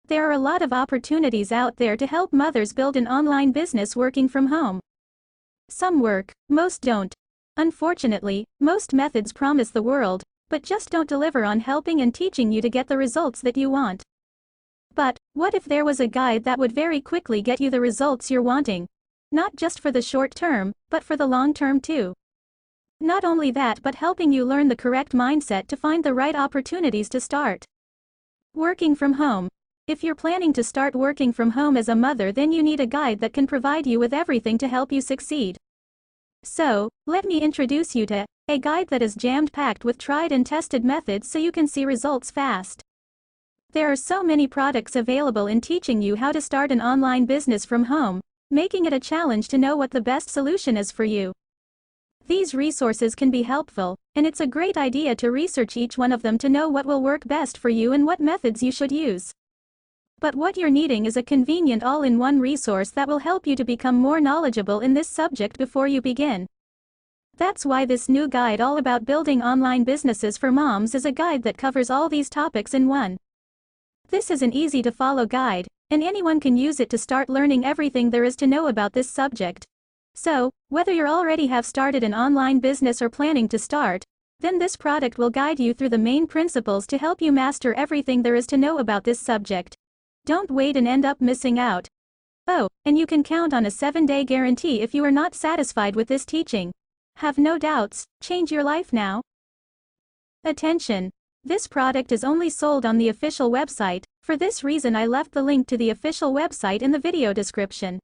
There are a lot of opportunities out there to help mothers build an online business working from home. Some work, most don't. Unfortunately, most methods promise the world, but just don't deliver on helping and teaching you to get the results that you want. But, what if there was a guide that would very quickly get you the results you're wanting? Not just for the short term, but for the long term too. Not only that, but helping you learn the correct mindset to find the right opportunities to start working from home. If you're planning to start working from home as a mother, then you need a guide that can provide you with everything to help you succeed. So, let me introduce you to a guide that is jammed-packed with tried and tested methods so you can see results fast. There are so many products available in teaching you how to start an online business from home, making it a challenge to know what the best solution is for you. These resources can be helpful, and it's a great idea to research each one of them to know what will work best for you and what methods you should use. But what you're needing is a convenient all-in-one resource that will help you to become more knowledgeable in this subject before you begin. That's why this new guide all about building online businesses for moms is a guide that covers all these topics in one. This is an easy-to-follow guide, and anyone can use it to start learning everything there is to know about this subject. So, whether you already have started an online business or planning to start, then this product will guide you through the main principles to help you master everything there is to know about this subject. Don't wait and end up missing out. Oh, and you can count on a 7-day guarantee if you are not satisfied with this teaching. Have no doubts, change your life now. Attention! This product is only sold on the official website. For this reason I left the link to the official website in the video description.